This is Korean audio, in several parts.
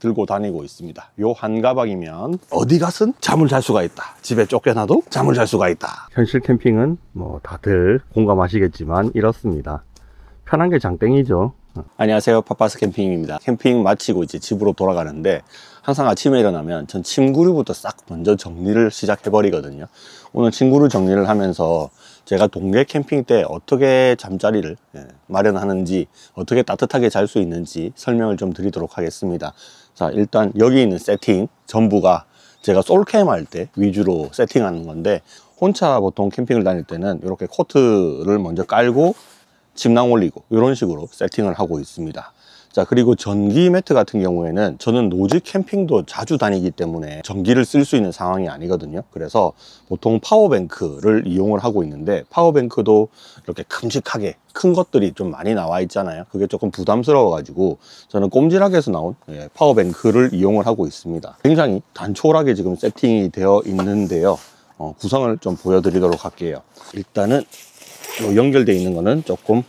들고 다니고 있습니다. 요 한 가방이면 어디 가든 잠을 잘 수가 있다. 집에 쫓겨나도 잠을 잘 수가 있다. 현실 캠핑은 뭐 다들 공감하시겠지만 이렇습니다. 편한 게 장땡이죠. 안녕하세요, 파파스 캠핑입니다. 캠핑 마치고 이제 집으로 돌아가는데 항상 아침에 일어나면 전 침구류부터 싹 먼저 정리를 시작해 버리거든요. 오늘 침구류 정리를 하면서 제가 동계 캠핑 때 어떻게 잠자리를 마련하는지, 어떻게 따뜻하게 잘 수 있는지 설명을 좀 드리도록 하겠습니다. 자, 일단 여기 있는 세팅 전부가 제가 솔캠 할 때 위주로 세팅하는 건데, 혼자 보통 캠핑을 다닐 때는 이렇게 코트를 먼저 깔고 침낭 올리고 이런 식으로 세팅을 하고 있습니다. 자, 그리고 전기 매트 같은 경우에는 저는 노지 캠핑도 자주 다니기 때문에 전기를 쓸 수 있는 상황이 아니거든요. 그래서 보통 파워뱅크를 이용을 하고 있는데, 파워뱅크도 이렇게 큼직하게 큰 것들이 좀 많이 나와 있잖아요. 그게 조금 부담스러워 가지고 저는 꼼지락에서 나온 파워뱅크를 이용을 하고 있습니다. 굉장히 단촐하게 지금 세팅이 되어 있는데요. 구성을 좀 보여드리도록 할게요. 일단은 연결되어 있는 거는 조금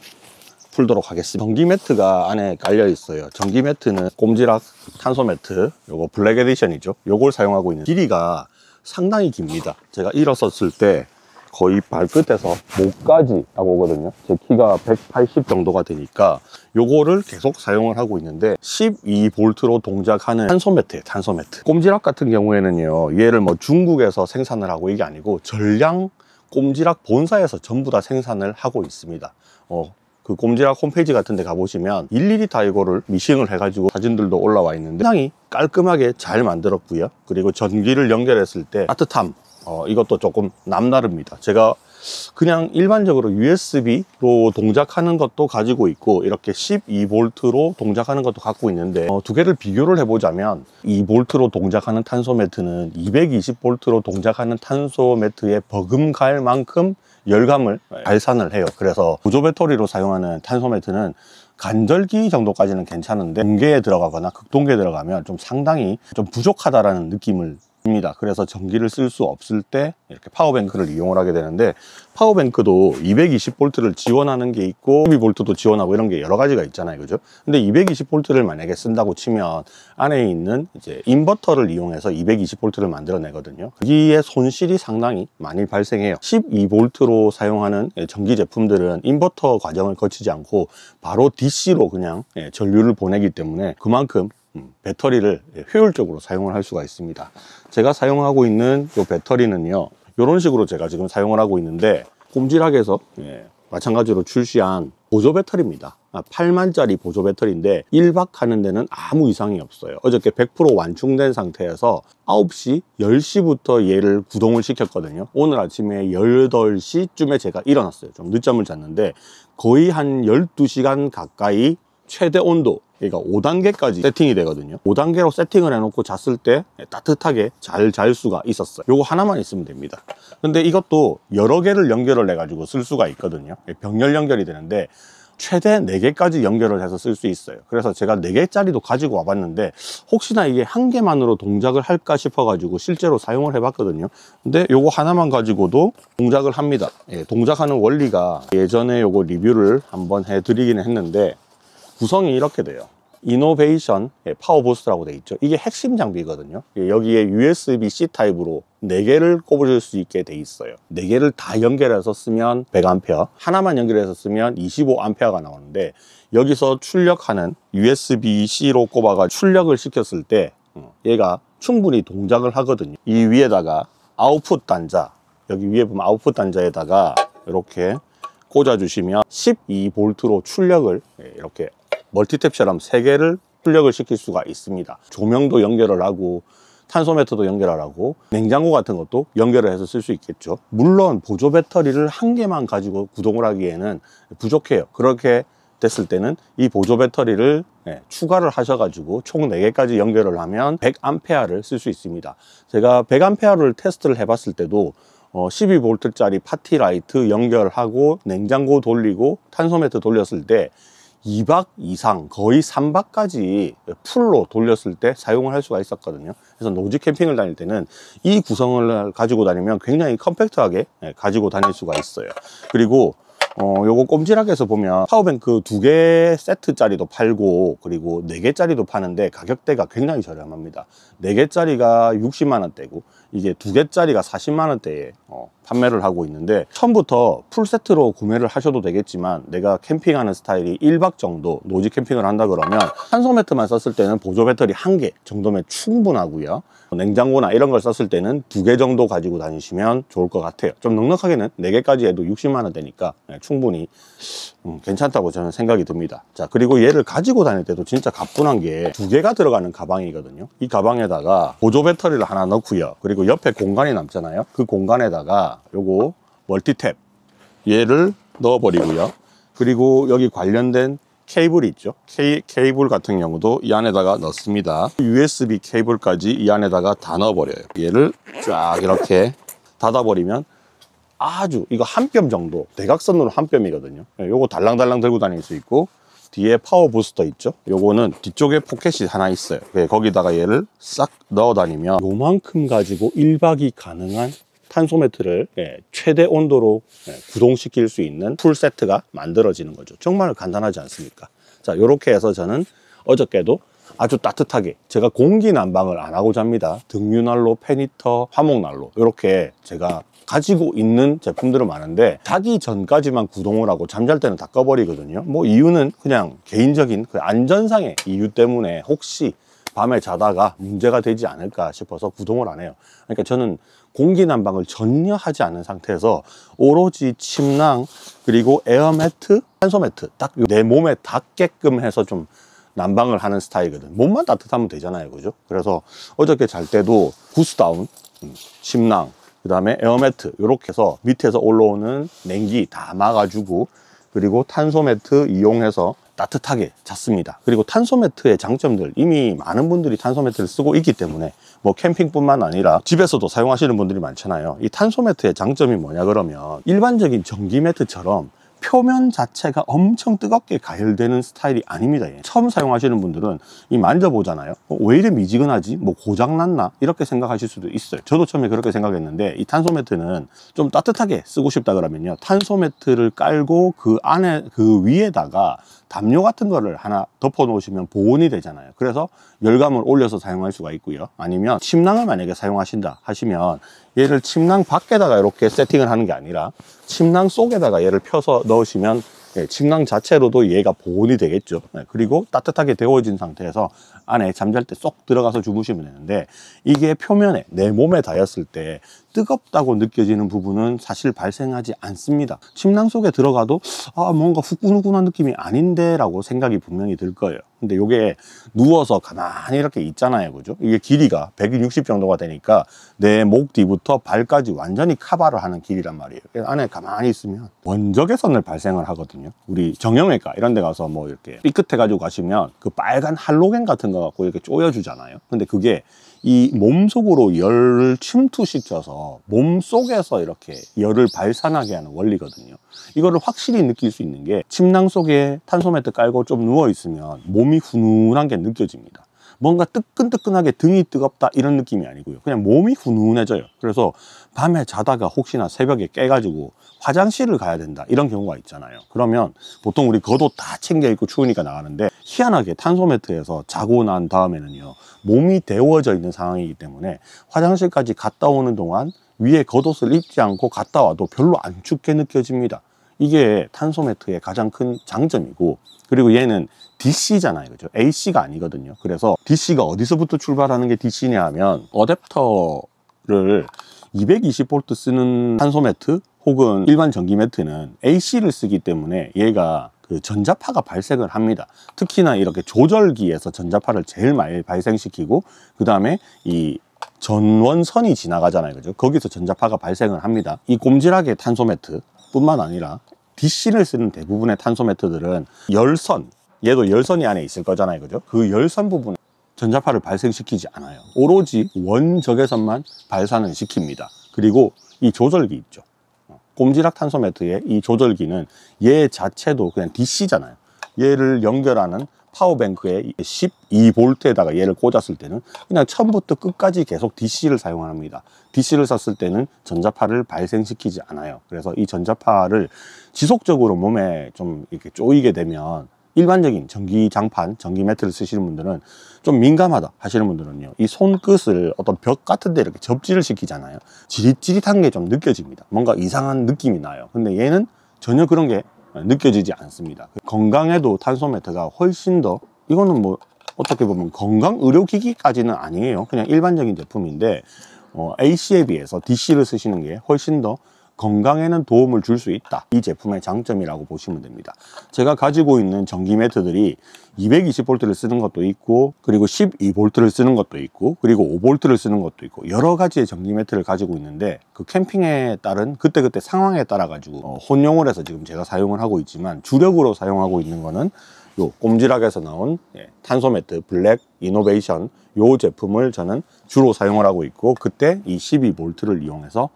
풀도록 하겠습니다. 전기 매트가 안에 깔려 있어요. 전기 매트는 꼼지락 탄소 매트, 요거 블랙 에디션이죠. 요걸 사용하고 있는, 길이가 상당히 깁니다. 제가 일어섰을 때 거의 발끝에서 목까지 나오거든요. 제 키가 180 정도가 되니까 요거를 계속 사용을 하고 있는데, 12V로 동작하는 탄소 매트예요. 탄소 매트. 꼼지락 같은 경우에는요, 얘를 뭐 중국에서 생산을 하고 이게 아니고 전량 꼼지락 본사에서 전부 다 생산을 하고 있습니다. 그 꼼지락 홈페이지 같은 데 가보시면 일일이 다 이거를 미싱을 해가지고 사진들도 올라와 있는데 상당히 깔끔하게 잘 만들었고요. 그리고 전기를 연결했을 때 따뜻함, 이것도 조금 남다릅니다. 제가 그냥 일반적으로 USB로 동작하는 것도 가지고 있고, 이렇게 12V로 동작하는 것도 갖고 있는데, 두 개를 비교를 해보자면 2V로 동작하는 탄소 매트는 220V로 동작하는 탄소 매트에 버금갈 만큼 열감을 발산을 해요. 그래서 보조 배터리로 사용하는 탄소 매트는 간절기 정도까지는 괜찮은데, 동계에 들어가거나 극동계에 들어가면 좀 상당히 좀 부족하다라는 느낌을 입니다. 그래서 전기를 쓸 수 없을 때 이렇게 파워뱅크를 이용을 하게 되는데, 파워뱅크도 220V를 지원하는 게 있고 12V도 지원하고 이런 게 여러 가지가 있잖아요, 그죠? 근데 220V를 만약에 쓴다고 치면 안에 있는 이제 인버터를 이용해서 220V를 만들어내거든요. 여기에 손실이 상당히 많이 발생해요. 12V로 사용하는 전기 제품들은 인버터 과정을 거치지 않고 바로 DC로 그냥 전류를 보내기 때문에 그만큼 배터리를 효율적으로 사용을 할 수가 있습니다. 제가 사용하고 있는 이 배터리는요, 이런 식으로 제가 지금 사용을 하고 있는데, 꼼지락에서 마찬가지로 출시한 보조 배터리입니다. 8만짜리 보조 배터리인데 1박 하는 데는 아무 이상이 없어요. 어저께 100% 완충된 상태에서 9시, 10시부터 얘를 구동을 시켰거든요. 오늘 아침에 8시쯤에 제가 일어났어요. 좀 늦잠을 잤는데 거의 한 12시간 가까이 최대 온도, 그러니까 5단계까지 세팅이 되거든요. 5단계로 세팅을 해놓고 잤을 때 따뜻하게 잘 잘 수가 있었어요. 요거 하나만 있으면 됩니다. 근데 이것도 여러 개를 연결을 해가지고 쓸 수가 있거든요. 병렬 연결이 되는데 최대 4개까지 연결을 해서 쓸 수 있어요. 그래서 제가 4개짜리도 가지고 와봤는데 혹시나 이게 한 개만으로 동작을 할까 싶어가지고 실제로 사용을 해봤거든요. 근데 요거 하나만 가지고도 동작을 합니다. 동작하는 원리가 예전에 요거 리뷰를 한번 해드리긴 했는데, 구성이 이렇게 돼요. 이노베이션 파워부스트라고 돼 있죠. 이게 핵심 장비거든요. 여기에 USB-C 타입으로 4개를 꼽을 수 있게 돼 있어요. 4개를 다 연결해서 쓰면 100A, 하나만 연결해서 쓰면 25A가 나오는데, 여기서 출력하는 USB-C로 꼽아가 출력을 시켰을 때 얘가 충분히 동작을 하거든요. 이 위에다가 아웃풋 단자, 여기 위에 보면 아웃풋 단자에다가 이렇게 꽂아주시면 12V로 출력을 이렇게 멀티탭처럼 3개를 출력을 시킬 수가 있습니다. 조명도 연결을 하고 탄소 매트도 연결을 하고 냉장고 같은 것도 연결을 해서 쓸 수 있겠죠. 물론 보조 배터리를 한 개만 가지고 구동을 하기에는 부족해요. 그렇게 됐을 때는 이 보조 배터리를 추가를 하셔가지고 총 4개까지 연결을 하면 100A를 쓸 수 있습니다. 제가 100A를 테스트를 해봤을 때도 12V짜리 파티라이트 연결하고 냉장고 돌리고 탄소 매트 돌렸을 때 2박 이상, 거의 3박까지 풀로 돌렸을 때 사용을 할 수가 있었거든요. 그래서 노지 캠핑을 다닐 때는 이 구성을 가지고 다니면 굉장히 컴팩트하게 가지고 다닐 수가 있어요. 그리고 요거 꼼지락에서 보면 파워뱅크 2개 세트짜리도 팔고 그리고 4개짜리도 파는데 가격대가 굉장히 저렴합니다. 4개짜리가 60만원대고 이게 2개짜리가 40만원대에 판매를 하고 있는데, 처음부터 풀세트로 구매를 하셔도 되겠지만 내가 캠핑하는 스타일이 1박 정도 노지 캠핑을 한다 그러면 탄소 매트만 썼을 때는 보조 배터리 1개 정도면 충분하고요. 냉장고나 이런 걸 썼을 때는 2개 정도 가지고 다니시면 좋을 것 같아요. 좀 넉넉하게는 4개까지 해도 60만원대니까 충분히 괜찮다고 저는 생각이 듭니다. 자, 그리고 얘를 가지고 다닐 때도 진짜 가뿐한 게 2개가 들어가는 가방이거든요. 이 가방에다가 보조 배터리를 하나 넣고요. 그리고 옆에 공간이 남잖아요. 그 공간에다가 요거 멀티탭 얘를 넣어버리고요. 그리고 여기 관련된 케이블이 있죠. 케이블 같은 경우도 이 안에다가 넣습니다. USB 케이블까지 이 안에다가 다 넣어버려요. 얘를 쫙 이렇게 닫아버리면 아주 이거 한 뼘 정도, 대각선으로 한 뼘이거든요. 요거 달랑달랑 들고 다닐 수 있고, 뒤에 파워 부스터 있죠. 요거는 뒤쪽에 포켓이 하나 있어요. 거기다가 얘를 싹 넣어 다니면 요만큼 가지고 1박이 가능한 탄소 매트를 최대 온도로 구동시킬 수 있는 풀 세트가 만들어지는 거죠. 정말 간단하지 않습니까? 자, 요렇게 해서 저는 어저께도 아주 따뜻하게, 제가 공기 난방을 안 하고 잡니다. 등유난로, 페니터, 화목난로, 이렇게 제가 가지고 있는 제품들은 많은데 자기 전까지만 구동을 하고 잠잘 때는 다 꺼버리거든요. 뭐 이유는 그냥 개인적인 그 안전상의 이유 때문에 혹시 밤에 자다가 문제가 되지 않을까 싶어서 구동을 안 해요. 그러니까 저는 공기 난방을 전혀 하지 않은 상태에서 오로지 침낭 그리고 에어매트, 탄소 매트 딱 내 몸에 닿게끔 해서 좀 난방을 하는 스타일이거든. 몸만 따뜻하면 되잖아요, 그죠? 그래서 어저께 잘 때도 구스다운, 침낭, 그 다음에 에어매트 이렇게 해서 밑에서 올라오는 냉기 다 막아주고, 그리고 탄소 매트 이용해서 따뜻하게 잤습니다. 그리고 탄소 매트의 장점들, 이미 많은 분들이 탄소 매트를 쓰고 있기 때문에 뭐 캠핑뿐만 아니라 집에서도 사용하시는 분들이 많잖아요. 이 탄소 매트의 장점이 뭐냐 그러면 일반적인 전기 매트처럼 표면 자체가 엄청 뜨겁게 가열되는 스타일이 아닙니다. 처음 사용하시는 분들은 이 만져보잖아요. 왜 이래 미지근하지? 뭐 고장났나? 이렇게 생각하실 수도 있어요. 저도 처음에 그렇게 생각했는데, 이 탄소 매트는 좀 따뜻하게 쓰고 싶다 그러면요, 탄소 매트를 깔고 그 안에 그 위에다가 담요 같은 거를 하나 덮어 놓으시면 보온이 되잖아요. 그래서 열감을 올려서 사용할 수가 있고요. 아니면 침낭을 만약에 사용하신다 하시면 얘를 침낭 밖에다가 이렇게 세팅을 하는 게 아니라 침낭 속에다가 얘를 펴서 넣으시면 침낭 자체로도 얘가 보온이 되겠죠. 그리고 따뜻하게 데워진 상태에서 안에 잠잘 때 쏙 들어가서 주무시면 되는데, 이게 표면에 내 몸에 닿았을 때 뜨겁다고 느껴지는 부분은 사실 발생하지 않습니다. 침낭 속에 들어가도 뭔가 후끈후끈한 느낌이 아닌데 라고 생각이 분명히 들 거예요. 근데 이게 누워서 가만히 이렇게 있잖아요, 그죠? 이게 길이가 160 정도가 되니까 내 목 뒤부터 발까지 완전히 커버를 하는 길이란 말이에요. 그래서 안에 가만히 있으면 원적외선을 발생을 하거든요. 우리 정형외과 이런 데 가서 뭐 이렇게 삐끗해 가지고 가시면 그 빨간 할로겐 같은 거 갖고 이렇게 쪼여주잖아요. 근데 그게 이 몸속으로 열을 침투시켜서 몸속에서 이렇게 열을 발산하게 하는 원리거든요. 이거를 확실히 느낄 수 있는 게, 침낭 속에 탄소 매트 깔고 좀 누워 있으면 몸이 훈훈한 게 느껴집니다. 뭔가 뜨끈뜨끈하게 등이 뜨겁다 이런 느낌이 아니고요, 그냥 몸이 훈훈해져요. 그래서 밤에 자다가 혹시나 새벽에 깨가지고 화장실을 가야 된다 이런 경우가 있잖아요. 그러면 보통 우리 겉옷 다 챙겨 입고 추우니까 나가는데, 희한하게 탄소 매트에서 자고 난 다음에는요, 몸이 데워져 있는 상황이기 때문에 화장실까지 갔다 오는 동안 위에 겉옷을 입지 않고 갔다 와도 별로 안 춥게 느껴집니다. 이게 탄소 매트의 가장 큰 장점이고, 그리고 얘는 DC잖아요, 그죠? AC가 아니거든요. 그래서 DC가 어디서부터 출발하는 게 DC냐 하면, 어댑터를 220V 쓰는 탄소 매트 혹은 일반 전기 매트는 AC를 쓰기 때문에 얘가 그 전자파가 발생을 합니다. 특히나 이렇게 조절기에서 전자파를 제일 많이 발생시키고, 그 다음에 이 전원선이 지나가잖아요, 그죠? 거기서 전자파가 발생을 합니다. 이 꼼지락의 탄소 매트 뿐만 아니라 DC를 쓰는 대부분의 탄소 매트들은 열선, 얘도 열선이 안에 있을 거잖아요, 그죠? 그 열선 부분에 전자파를 발생시키지 않아요. 오로지 원적외선만 발산을 시킵니다. 그리고 이 조절기 있죠, 꼼지락 탄소 매트의 이 조절기는 얘 자체도 그냥 DC잖아요. 얘를 연결하는 파워뱅크에 12V에다가 얘를 꽂았을 때는 그냥 처음부터 끝까지 계속 DC를 사용합니다. DC를 썼을 때는 전자파를 발생시키지 않아요. 그래서 이 전자파를 지속적으로 몸에 좀 이렇게 쪼이게 되면 일반적인 전기장판, 전기 매트를 쓰시는 분들은 좀 민감하다 하시는 분들은요, 이 손끝을 어떤 벽 같은 데 이렇게 접지를 시키잖아요. 지릿지릿한 게 좀 느껴집니다. 뭔가 이상한 느낌이 나요. 근데 얘는 전혀 그런 게 느껴지지 않습니다. 건강에도 탄소 매트가 훨씬 더, 이거는 뭐 어떻게 보면 건강 의료기기까지는 아니에요. 그냥 일반적인 제품인데 AC에 비해서 DC를 쓰시는 게 훨씬 더 건강에는 도움을 줄 수 있다. 이 제품의 장점이라고 보시면 됩니다. 제가 가지고 있는 전기 매트들이 220V를 쓰는 것도 있고, 그리고 12V를 쓰는 것도 있고, 그리고 5V를 쓰는 것도 있고, 여러 가지의 전기 매트를 가지고 있는데, 그 캠핑에 따른 그때그때 상황에 따라 가지고 혼용을 해서 지금 제가 사용을 하고 있지만, 주력으로 사용하고 있는 거는 요 꼼지락에서 나온 탄소 매트 블랙 이노베이션, 요 제품을 저는 주로 사용을 하고 있고, 그때 이 12V를 이용해서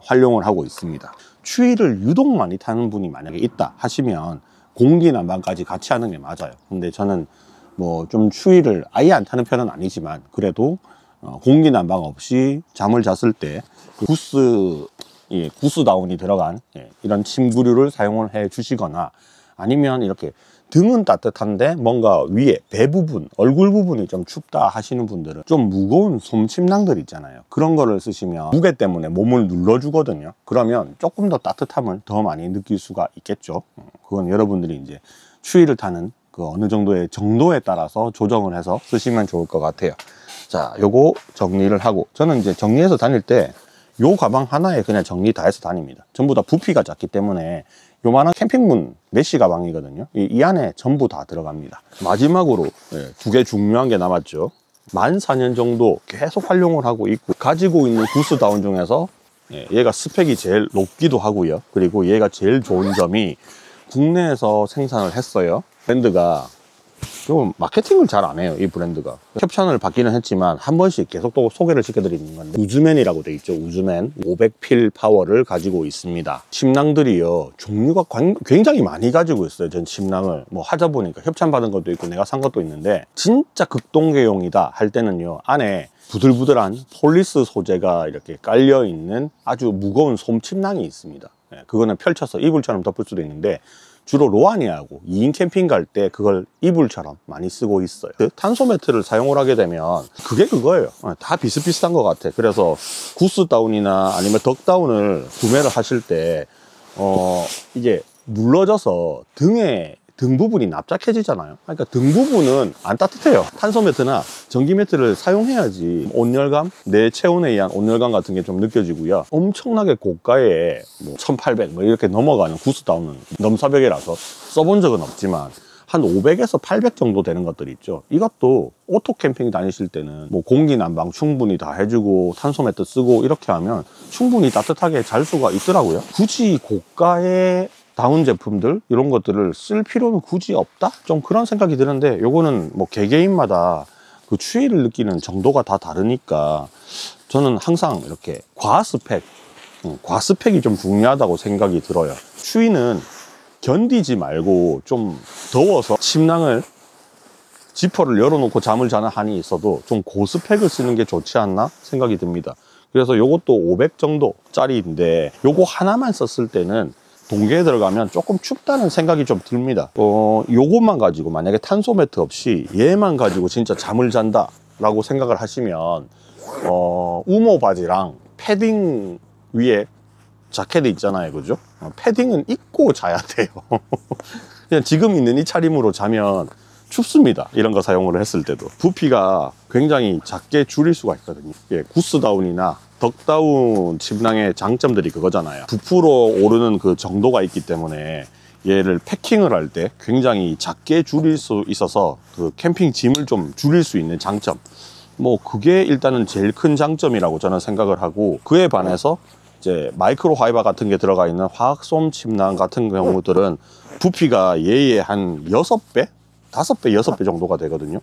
활용을 하고 있습니다. 추위를 유독 많이 타는 분이 만약에 있다 하시면 공기 난방까지 같이 하는 게 맞아요. 근데 저는 뭐 좀 추위를 아예 안 타는 편은 아니지만, 그래도 공기 난방 없이 잠을 잤을 때 구스다운이 들어간 이런 침구류를 사용을 해 주시거나, 아니면 이렇게 등은 따뜻한데 뭔가 위에 배 부분, 얼굴 부분이 좀 춥다 하시는 분들은 좀 무거운 솜침낭들 있잖아요. 그런 거를 쓰시면 무게 때문에 몸을 눌러주거든요. 그러면 조금 더 따뜻함을 더 많이 느낄 수가 있겠죠. 그건 여러분들이 이제 추위를 타는 그 어느 정도의 정도에 따라서 조정을 해서 쓰시면 좋을 것 같아요. 자, 요거 정리를 하고, 저는 이제 정리해서 다닐 때 요 가방 하나에 그냥 정리 다 해서 다닙니다. 전부 다 부피가 작기 때문에 요만한 캠핑문 메쉬 가방이거든요. 이 안에 전부 다 들어갑니다. 마지막으로 두 개 중요한 게 남았죠. 만 4년 정도 계속 활용을 하고 있고, 가지고 있는 구스다운 중에서 얘가 스펙이 제일 높기도 하고요. 그리고 얘가 제일 좋은 점이 국내에서 생산을 했어요. 브랜드가 좀 마케팅을 잘 안 해요. 이 브랜드가 협찬을 받기는 했지만 한 번씩 계속 또 소개를 시켜드리는 건데, 우즈맨이라고 돼 있죠. 우즈맨 500필 파워를 가지고 있습니다. 침낭들이요, 종류가 굉장히 많이 가지고 있어요. 전 침낭을 뭐 하다 보니까 협찬 받은 것도 있고 내가 산 것도 있는데, 진짜 극동계용이다 할 때는요, 안에 부들부들한 폴리스 소재가 이렇게 깔려 있는 아주 무거운 솜침낭이 있습니다. 그거는 펼쳐서 이불처럼 덮을 수도 있는데, 주로 로아니아하고 2인 캠핑 갈 때 그걸 이불처럼 많이 쓰고 있어요. 탄소 매트를 사용을 하게 되면 그게 그거예요. 다 비슷비슷한 것 같아. 그래서 구스다운이나 아니면 덕다운을 구매를 하실 때 이게 눌러져서 등 부분이 납작해지잖아요. 그러니까 등 부분은 안 따뜻해요. 탄소 매트나 전기 매트를 사용해야지 온열감, 내 체온에 의한 온열감 같은 게 좀 느껴지고요. 엄청나게 고가에 뭐 1800 뭐 이렇게 넘어가는 구스다운은 넘사벽이라서 써본 적은 없지만, 한 500에서 800 정도 되는 것들이 있죠. 이것도 오토 캠핑 다니실 때는 뭐 공기 난방 충분히 다 해주고 탄소 매트 쓰고 이렇게 하면 충분히 따뜻하게 잘 수가 있더라고요. 굳이 고가의 다운 제품들 이런 것들을 쓸 필요는 굳이 없다? 좀 그런 생각이 드는데, 요거는 뭐 개개인마다 그 추위를 느끼는 정도가 다 다르니까 저는 항상 이렇게 과스펙이 좀 중요하다고 생각이 들어요. 추위는 견디지 말고 좀 더워서 침낭을 지퍼를 열어놓고 잠을 자는 한이 있어도 좀 고스펙을 쓰는 게 좋지 않나 생각이 듭니다. 그래서 요것도 500 정도짜리인데 요거 하나만 썼을 때는 동계에 들어가면 조금 춥다는 생각이 좀 듭니다. 요것만 가지고 만약에 탄소 매트 없이 얘만 가지고 진짜 잠을 잔다 라고 생각을 하시면 우모 바지랑 패딩 위에 자켓 있잖아요, 그죠? 패딩은 입고 자야 돼요. 그냥 지금 있는 이 차림으로 자면 춥습니다. 이런 거 사용을 했을 때도 부피가 굉장히 작게 줄일 수가 있거든요. 구스다운이나 덕다운 침낭의 장점들이 그거잖아요. 부풀어 오르는 그 정도가 있기 때문에 얘를 패킹을 할 때 굉장히 작게 줄일 수 있어서 그 캠핑 짐을 좀 줄일 수 있는 장점, 뭐 그게 일단은 제일 큰 장점이라고 저는 생각을 하고, 그에 반해서 이제 마이크로 파이버 같은 게 들어가 있는 화학솜 침낭 같은 경우들은 부피가 얘의 한 6배? 5배, 6배 정도가 되거든요.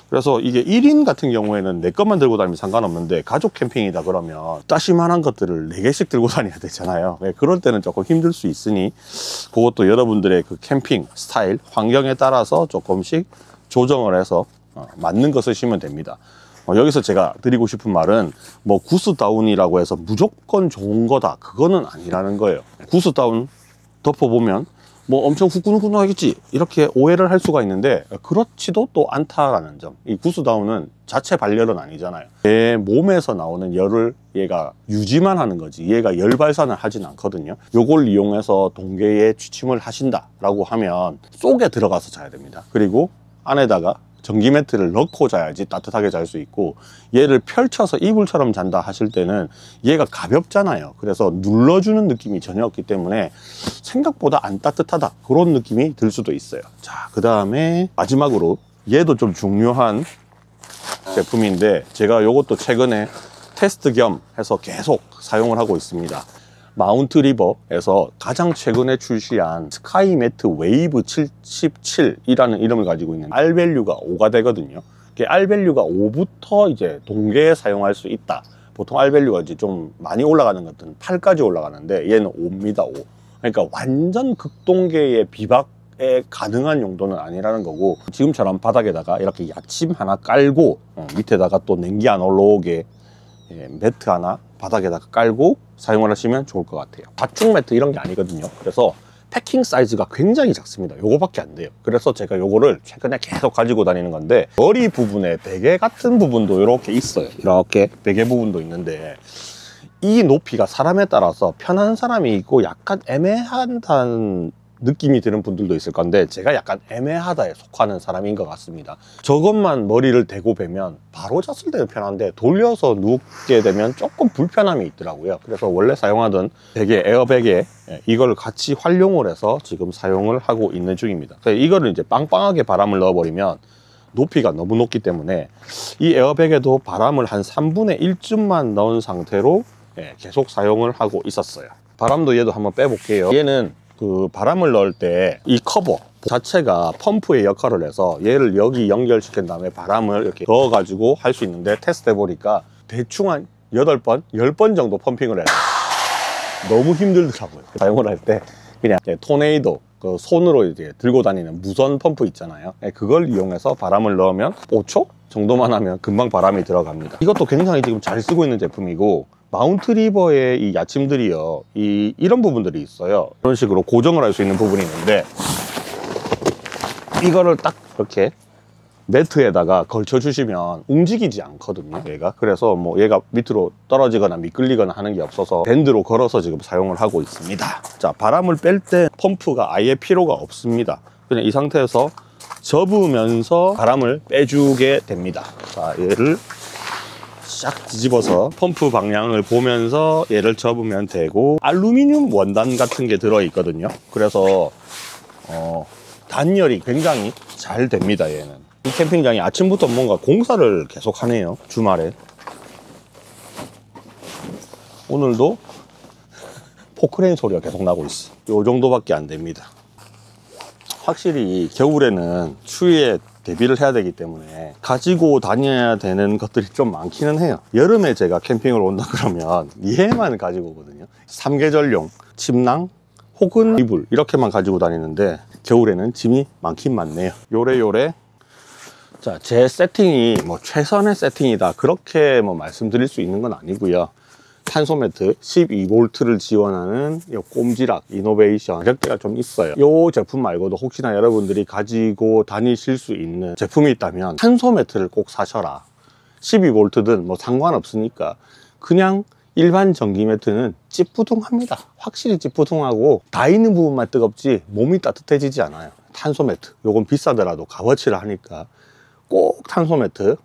그래서 이게 1인 같은 경우에는 내 것만 들고 다니면 상관없는데, 가족 캠핑이다 그러면 따시만한 것들을 4개씩 들고 다녀야 되잖아요. 그럴 때는 조금 힘들 수 있으니 그것도 여러분들의 그 캠핑 스타일, 환경에 따라서 조금씩 조정을 해서 맞는 거 쓰시면 됩니다. 여기서 제가 드리고 싶은 말은 뭐 구스다운이라고 해서 무조건 좋은 거다, 그거는 아니라는 거예요. 구스다운 덮어보면 뭐 엄청 후끈후끈하겠지 이렇게 오해를 할 수가 있는데, 그렇지도 또 않다라는 점. 이 구스다운은 자체 발열은 아니잖아요. 내 몸에서 나오는 열을 얘가 유지만 하는 거지, 얘가 열 발산을 하진 않거든요. 요걸 이용해서 동계에 취침을 하신다라고 하면 속에 들어가서 자야 됩니다. 그리고 안에다가 전기 매트를 넣고 자야지 따뜻하게 잘 수 있고, 얘를 펼쳐서 이불처럼 잔다 하실 때는 얘가 가볍잖아요. 그래서 눌러주는 느낌이 전혀 없기 때문에 생각보다 안 따뜻하다, 그런 느낌이 들 수도 있어요. 자, 그 다음에 마지막으로 얘도 좀 중요한 제품인데, 제가 요것도 최근에 테스트 겸 해서 계속 사용을 하고 있습니다. 마운트 리버에서 가장 최근에 출시한 스카이 매트 웨이브 77이라는 이름을 가지고 있는 R밸류가 5가 되거든요. R밸류가 5부터 이제 동계에 사용할 수 있다. 보통 R밸류가 이제 좀 많이 올라가는 것들은 8까지 올라가는데 얘는 5입니다. 5. 그러니까 완전 극동계의 비박에 가능한 용도는 아니라는 거고, 지금처럼 바닥에다가 이렇게 야침 하나 깔고 밑에다가 또 냉기 안 올라오게 매트 하나 바닥에다가 깔고 사용을 하시면 좋을 것 같아요. 다축 매트 이런 게 아니거든요. 그래서 패킹 사이즈가 굉장히 작습니다. 요거밖에 안 돼요. 그래서 제가 요거를 최근에 계속 가지고 다니는 건데, 머리 부분에 베개 같은 부분도 이렇게 있어요. 이렇게 베개 부분도 있는데, 이 높이가 사람에 따라서 편한 사람이 있고 약간 애매한 느낌이 드는 분들도 있을 건데, 제가 약간 애매하다에 속하는 사람인 것 같습니다. 저것만 머리를 대고 베면 바로 잤을 때는 편한데 돌려서 눕게 되면 조금 불편함이 있더라고요. 그래서 원래 사용하던 베개, 에어베개, 이걸 같이 활용을 해서 지금 사용을 하고 있는 중입니다. 이거를 이제 빵빵하게 바람을 넣어버리면 높이가 너무 높기 때문에 이 에어백에도 바람을 한 3분의 1쯤만 넣은 상태로 계속 사용을 하고 있었어요. 바람도 얘도 한번 빼볼게요. 얘는 그 바람을 넣을 때 이 커버 자체가 펌프의 역할을 해서 얘를 여기 연결시킨 다음에 바람을 이렇게 넣어 가지고 할 수 있는데, 테스트 해보니까 대충 한 8번, 10번 정도 펌핑을 해요. 너무 힘들더라고요. 사용을 할 때 그냥 토네이도, 그 손으로 이제 들고 다니는 무선 펌프 있잖아요. 그걸 이용해서 바람을 넣으면 5초 정도만 하면 금방 바람이 들어갑니다. 이것도 굉장히 지금 잘 쓰고 있는 제품이고, 마운트 리버의 이 야침들이요, 이런 부분들이 있어요. 이런 식으로 고정을 할 수 있는 부분이 있는데, 이거를 딱 이렇게 매트에다가 걸쳐 주시면 움직이지 않거든요, 얘가. 그래서 뭐 얘가 밑으로 떨어지거나 미끌리거나 하는 게 없어서 밴드로 걸어서 지금 사용을 하고 있습니다. 자, 바람을 뺄 때 펌프가 아예 필요가 없습니다. 그냥 이 상태에서 접으면서 바람을 빼주게 됩니다. 자, 얘를 싹 뒤집어서 펌프 방향을 보면서 얘를 접으면 되고, 알루미늄 원단 같은 게 들어있거든요. 그래서 단열이 굉장히 잘 됩니다. 얘는. 이 캠핑장이 아침부터 뭔가 공사를 계속 하네요, 주말에. 오늘도 포크레인 소리가 계속 나고 있어. 요 정도밖에 안 됩니다. 확실히 겨울에는 추위에 대비를 해야 되기 때문에 가지고 다녀야 되는 것들이 좀 많기는 해요. 여름에 제가 캠핑을 온다 그러면 얘만 가지고 오거든요. 삼계절용 침낭 혹은 이불 이렇게만 가지고 다니는데, 겨울에는 짐이 많긴 많네요. 요래. 자, 제 세팅이 뭐 최선의 세팅이다 그렇게 뭐 말씀드릴 수 있는 건 아니고요. 탄소 매트 12V를 지원하는 이 꼼지락 이노베이션 가격대가 좀 있어요. 이 제품 말고도 혹시나 여러분들이 가지고 다니실 수 있는 제품이 있다면 탄소 매트를 꼭 사셔라. 12V든 뭐 상관없으니까. 그냥 일반 전기 매트는 찌뿌둥합니다. 확실히 찌뿌둥하고 다 있는 부분만 뜨겁지 몸이 따뜻해지지 않아요. 탄소 매트 요건 비싸더라도 값어치를 하니까 꼭 탄소 매트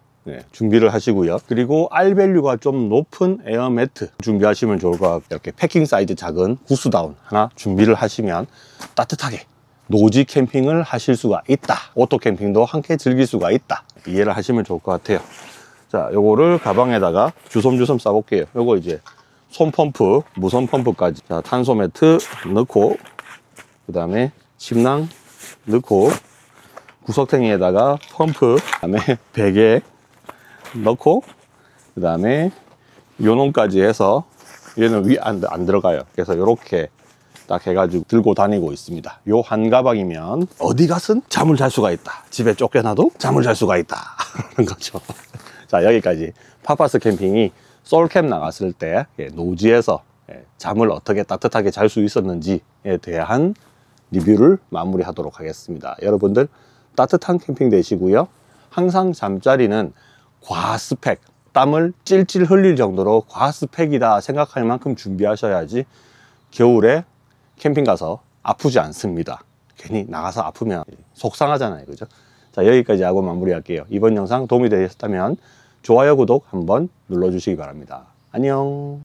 준비를 하시고요. 그리고 R밸류가 좀 높은 에어 매트 준비하시면 좋을 것 같고, 이렇게 패킹 사이즈 작은 구스다운 하나 준비를 하시면 따뜻하게 노지 캠핑을 하실 수가 있다. 오토 캠핑도 함께 즐길 수가 있다. 이해를 하시면 좋을 것 같아요. 자, 요거를 가방에다가 주섬주섬 싸볼게요. 요거 이제 손펌프, 무선 펌프까지. 자, 탄소 매트 넣고, 그 다음에 침낭 넣고, 구석탱이에다가 펌프, 그 다음에 베개 넣고, 그 다음에 요놈까지 해서, 얘는 위에 안 들어가요. 그래서 이렇게 딱 해가지고 들고 다니고 있습니다. 요 한 가방이면 어디 가든 잠을 잘 수가 있다. 집에 쫓겨나도 잠을 잘 수가 있다. 그런 거죠. 자, 여기까지 파파스 캠핑이 솔캠 나갔을 때 노지에서 잠을 어떻게 따뜻하게 잘 수 있었는지에 대한 리뷰를 마무리하도록 하겠습니다. 여러분들 따뜻한 캠핑 되시고요. 항상 잠자리는 과스펙, 땀을 찔찔 흘릴 정도로 과스펙이다 생각할 만큼 준비하셔야지 겨울에 캠핑 가서 아프지 않습니다. 괜히 나가서 아프면 속상하잖아요. 그죠? 자, 여기까지 하고 마무리할게요. 이번 영상 도움이 되셨다면 좋아요, 구독 한번 눌러주시기 바랍니다. 안녕.